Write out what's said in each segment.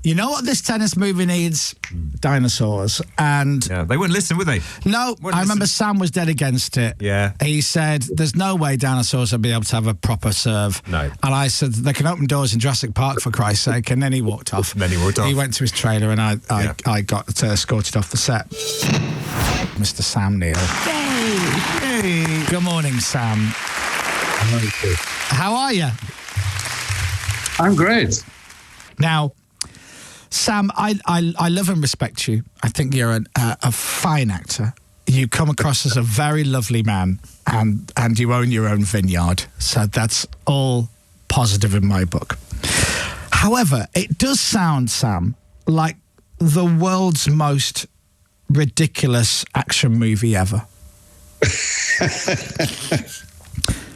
you know what this tennis movie needs? Dinosaurs. And they wouldn't listen, would they? No, I remember Sam was dead against it. Yeah. He said, there's no way dinosaurs will be able to have a proper serve. No. And I said, they can open doors in Jurassic Park, for Christ's sake. And then he walked off. He went to his trailer and I got escorted off the set. Mr. Sam Neill. Hey. Good morning, Sam. How are you? I'm great. Now, Sam, I love and respect you. I think you're a fine actor. You come across as a very lovely man, and you own your own vineyard. So that's all positive in my book. However, it does sound, Sam, like the world's most ridiculous action movie ever.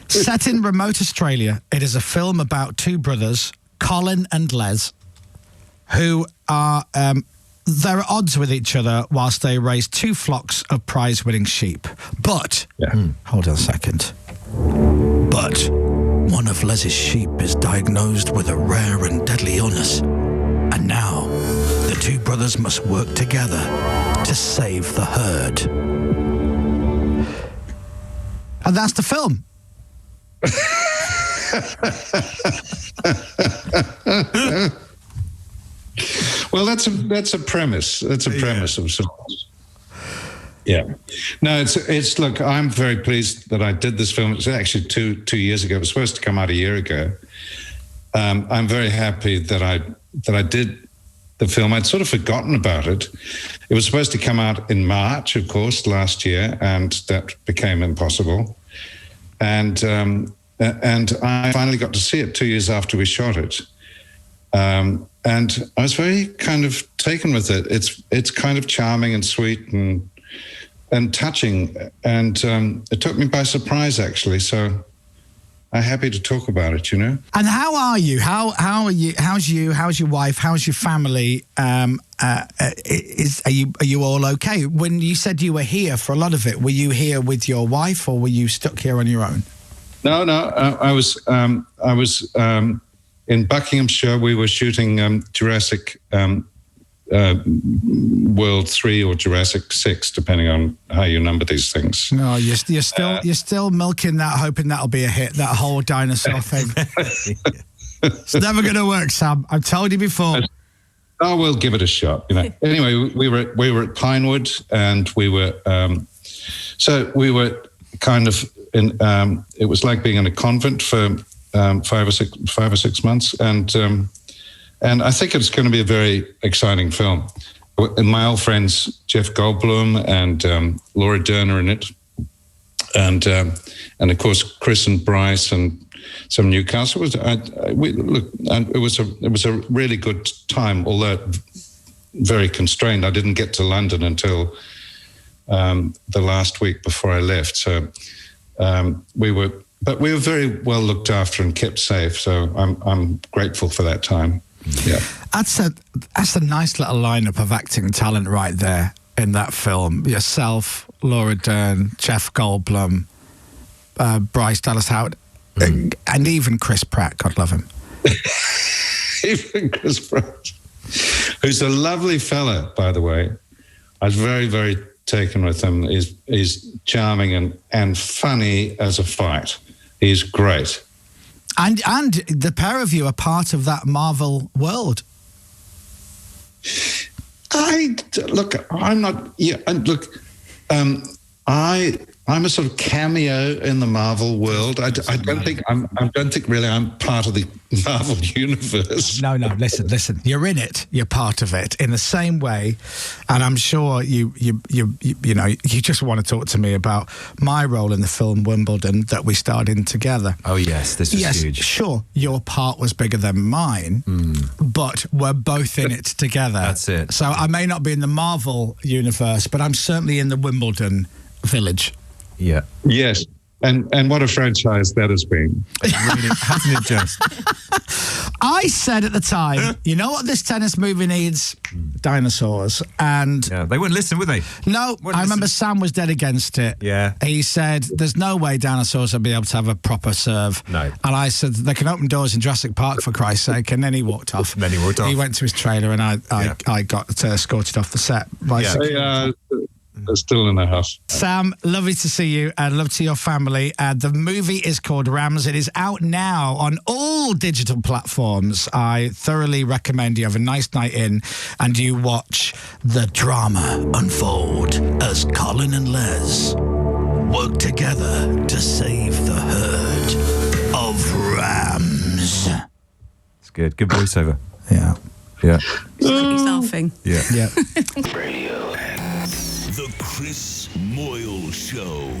Set in remote Australia, it is a film about two brothers, Colin and Les, who are they're at odds with each other whilst they raise two flocks of prize-winning sheep. But, hold on a second. But one of Les's sheep is diagnosed with a rare and deadly illness. And now, the two brothers must work together to save the herd. And that's the film. Well, that's a premise. That's a premise of sorts. Yeah. No, it's. Look, I'm very pleased that I did this film. It's actually two years ago. It was supposed to come out a year ago. I'm very happy that I did the film. I'd sort of forgotten about it. It was supposed to come out in March, of course, last year, and that became impossible. And I finally got to see it 2 years after we shot it. And I was very kind of taken with it. It's kind of charming and sweet and touching. And it took me by surprise, actually. So I'm happy to talk about it, you know. And how are you? How are you? How's you? How's your wife? How's your family? Are you all okay? When you said you were here for a lot of it, were you here with your wife or were you stuck here on your own? No. I was in Buckinghamshire. We were shooting Jurassic World 3 or Jurassic 6, depending on how you number these things. No, you're still milking that, hoping that'll be a hit. That whole dinosaur thing. It's never going to work, Sam. I've told you before. Oh, we'll give it a shot. You know. Anyway, we were at Pinewood, and we were kind of in. It was like being in a convent for 5 or 6 months, and I think it's going to be a very exciting film. And my old friends Jeff Goldblum and Laura Dern are in it, and of course Chris and Bryce and some Newcastle. It was a really good time, although very constrained. I didn't get to London until the last week before I left. So we were very well looked after and kept safe. So I'm grateful for that time. Yeah, that's a nice little lineup of acting talent right there in that film. Yourself, Laura Dern, Jeff Goldblum, Bryce Dallas Howard, and even Chris Pratt. God love him. Even Chris Pratt, who's a lovely fella, by the way. I was very, very taken with him. He's charming and funny as a fight. He's great. And the pair of you are part of that Marvel world. I'm a sort of cameo in the Marvel world. I don't think really I'm part of the Marvel universe. No. Listen. You're in it. You're part of it in the same way. And I'm sure you just want to talk to me about my role in the film Wimbledon that we starred in together. Oh yes, this was huge. Sure, your part was bigger than mine, but we're both in it together. That's it. So I may not be in the Marvel universe, but I'm certainly in the Wimbledon village. Yeah. Yes. And what a franchise that has been. Really, hasn't it just? I said at the time, you know what this tennis movie needs? Dinosaurs. And yeah, they wouldn't listen, would they? No, I remember Sam was dead against it. Yeah. He said, there's no way dinosaurs will be able to have a proper serve. No. And I said, they can open doors in Jurassic Park, for Christ's sake. And then he walked off. He went to his trailer and I got escorted off the set. They're still in the house. Sam, lovely to see you and love to your family. The movie is called Rams. It is out now on all digital platforms. I thoroughly recommend you have a nice night in and you watch the drama unfold as Colin and Les work together to save the herd of rams. It's good. Good voiceover. Yeah. Yeah. He's laughing. Yeah. Yeah. Radio. The Chris Moyles Show.